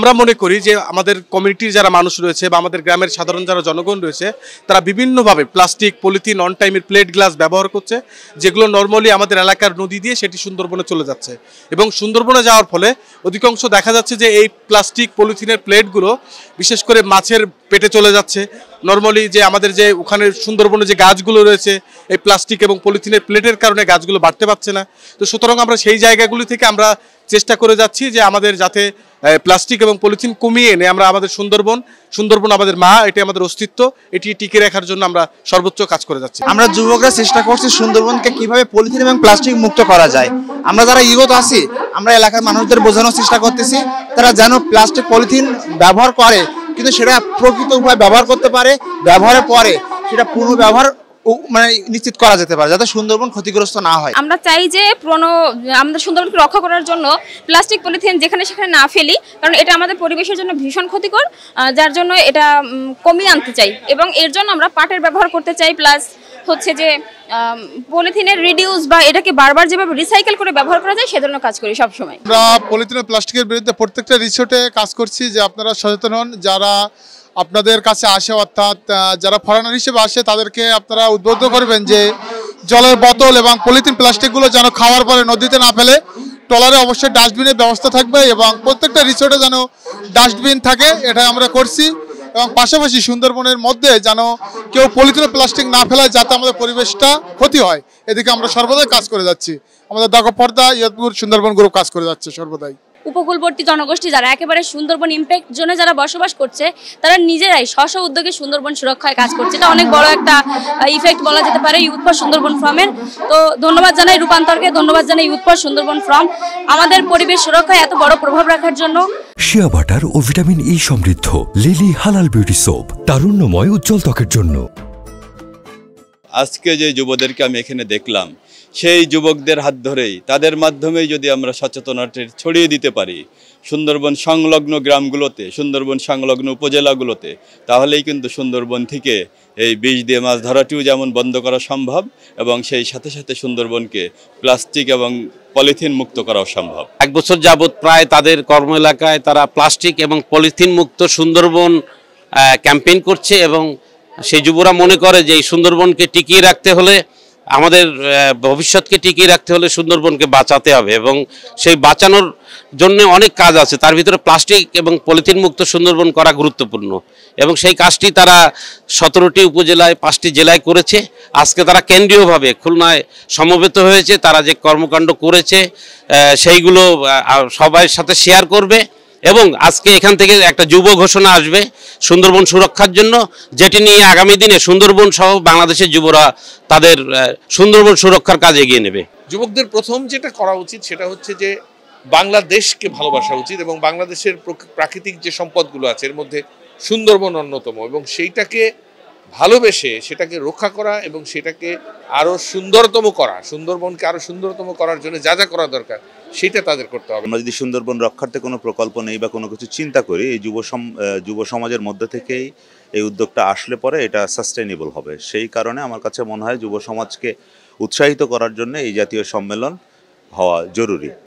আমরা মনে করি যে আমাদের কমিউনিটির যারা মানুষ রয়েছে বা আমাদের গ্রামের সাধারণ যারা জনগণ রয়েছে তারা বিভিন্নভাবে প্লাস্টিক, পলিথিন, অন টাইমের প্লেট, গ্লাস ব্যবহার করছে, যেগুলো নর্মালি আমাদের এলাকার নদী দিয়ে সেটি সুন্দরবনে চলে যাচ্ছে। এবং সুন্দরবনে যাওয়ার ফলে অধিকাংশ দেখা যাচ্ছে যে এই প্লাস্টিক, পলিথিনের প্লেটগুলো বিশেষ করে মাছের পেটে চলে যাচ্ছে। নর্মালি যে আমাদের যে ওখানে সুন্দরবনে যে গাছগুলো রয়েছে এই প্লাস্টিক এবং পলিথিনের প্লেটের কারণে গাছগুলো বাড়তে পারছে না। তো সুতরাং আমরা সেই জায়গাগুলি থেকে আমরা চেষ্টা করে যাচ্ছি যে আমাদের যাতে প্লাস্টিক এবং পলিথিন কমিয়ে এনে আমরা আমাদের সুন্দরবন আমাদের মা, এটি আমাদের অস্তিত্ব, এটি টিকে রাখার জন্য আমরা সর্বোচ্চ কাজ করে যাচ্ছি। আমরা যুবকরা চেষ্টা করছি সুন্দরবনকে কিভাবে পলিথিন এবং প্লাস্টিক মুক্ত করা যায়। আমরা যারা ইউথ আছি আমরা এলাকার মানুষদের বোঝানোর চেষ্টা করতেছি তারা যেন প্লাস্টিক, পলিথিন ব্যবহার করে কিন্তু সেটা প্রকৃত উপায় ব্যবহার করতে পারে, ব্যবহারের পরে সেটা পুনর্ব্যবহার মানে নিশ্চিত করা যেতে পারে যাতে সুন্দরবন ক্ষতিগ্রস্ত না হয়। আমরা চাই যে আমাদের সুন্দরবনকে রক্ষা করার জন্য প্লাস্টিক, পলিথিন যেখানে সেখানে না ফেলি, কারণ এটা আমাদের পরিবেশের জন্য ভীষণ ক্ষতিকর, যার জন্য এটা কমিয়ে আনতে চাই। এবং এর জন্য আমরা পাটের ব্যবহার করতে চাই, প্লাস হচ্ছে যে পলিথিনের রিডিউস বা এটাকে বারবার যেভাবে রিসাইকেল করে ব্যবহার করা যায় সে ধরনের কাজ করি সবসময়। আমরা পলিথিন ও প্লাস্টিকের বিরুদ্ধে প্রত্যেকটা রিসোর্টে কাজ করছি যে আপনারা সচেতন হন, যারা আপনাদের কাছে আসে অর্থাৎ যারা ফরেনার হিসেবে আসে তাদেরকে আপনারা উদ্বুদ্ধ করবেন যে জলের বোতল এবং পলিথিন, প্লাস্টিকগুলো যেন খাওয়ার পরে নদীতে না ফেলে, ট্রলারে অবশ্যই ডাস্টবিনের ব্যবস্থা থাকবে এবং প্রত্যেকটা রিসোর্টে যেন ডাস্টবিন থাকে, এটা আমরা করছি। এবং পাশাপাশি সুন্দরবনের মধ্যে যেন কেউ পলিথিন ও প্লাস্টিক না ফেলায় যাতে আমাদের পরিবেশটা ক্ষতি হয়, এদিকে আমরা সর্বদাই কাজ করে যাচ্ছি। আমাদের দাগপর্দা ইয়তপুর সুন্দরবন গ্রুপ কাজ করে যাচ্ছে সর্বদাই। উপকূলবর্তী জনগোষ্ঠী যারা একেবারে সুন্দরবন ইম্প্যাক্ট জোনে যারা বসবাস করছে তারা নিজেরাই স্ব উদ্যোগে সুন্দরবন সুরক্ষায় কাজ করছে। এটা অনেক বড় একটা ইফেক্ট বলা যেতে পারে ইউথ ফর সুন্দরবন ফ্রমের। তো ধন্যবাদ জানাই রূপান্তরকে, ধন্যবাদ জানাই ইউথ ফর সুন্দরবন ফ্রম আমাদের পরিবেশ সুরক্ষায় এত বড় প্রভাব রাখার জন্য। শিয়া বাটার ও ভিটামিন ই সমৃদ্ধ লিলি হালাল বিউটি সোপ, তারুণ্যময় উজ্জ্বল ত্বকের জন্য। আজকে যে যুবদেরকে আমি এখানে দেখলাম সেই যুবকদের হাত ধরেই, তাদের মাধ্যমেই যদি আমরা সচেতনতা ছড়িয়ে দিতে পারি সুন্দরবন সংলগ্ন গ্রামগুলোতে, সুন্দরবন সংলগ্ন উপজেলাগুলোতে, তাহলেই কিন্তু সুন্দরবন থেকে এই বিষ দিয়ে মাছ ধরাটিও যেমন বন্ধ করা সম্ভব এবং সেই সাথে সাথে সুন্দরবনকে প্লাস্টিক এবং পলিথিন মুক্ত করাও সম্ভব। 1 বছর যাবৎ প্রায় তাদের কর্ম এলাকায় তারা প্লাস্টিক এবং পলিথিন মুক্ত সুন্দরবন ক্যাম্পেইন করছে এবং সেই যুবরা মনে করে যে এই সুন্দরবনকে টিকিয়ে রাখতে হলে, আমাদের ভবিষ্যৎকে টিকিয়ে রাখতে হলে সুন্দরবনকে বাঁচাতে হবে এবং সেই বাঁচানোর জন্য অনেক কাজ আছে, তার ভিতরে প্লাস্টিক এবং পলিথিন মুক্ত সুন্দরবন করা গুরুত্বপূর্ণ এবং সেই কাজটি তারা 17টি উপজেলায় 5টি জেলায় করেছে। আজকে তারা কেন্দ্রীয়ভাবে খুলনায় সমবেত হয়েছে, তারা যে কর্মকাণ্ড করেছে সেইগুলো সবার সাথে শেয়ার করবে এবং আজকে এখান থেকে একটা যুব ঘোষণা আসবে সুন্দরবন সুরক্ষার জন্য, যেটি নিয়ে আগামী দিনে সুন্দরবন সহ বাংলাদেশের যুবরা তাদের সুন্দরবন সুরক্ষার কাজে এগিয়ে নেবে। যুবকদের প্রথম যেটা করা উচিত সেটা হচ্ছে যে বাংলাদেশকে ভালোবাসা উচিত এবং বাংলাদেশের প্রাকৃতিক যে সম্পদগুলো আছে এর মধ্যে সুন্দরবন অন্যতম, এবং সেইটাকে ভালোবেসে সেটাকে রক্ষা করা এবং সেটাকে আরো সুন্দরতম করা, সুন্দরবনকে আরো সুন্দরতম করার জন্য যা যা করা দরকার সেটা তাদের করতে হবে। আমরা যদি সুন্দরবন রক্ষার্থে কোনো প্রকল্প নেই বা কোনো কিছু চিন্তা করি, এই যুব সমাজের মধ্যে থেকেই এই উদ্যোগটা আসলে পরে এটা সাস্টেইনেবল হবে। সেই কারণে আমার কাছে মনে হয় যুব সমাজকে উৎসাহিত করার জন্য এই জাতীয় সম্মেলন হওয়া জরুরি।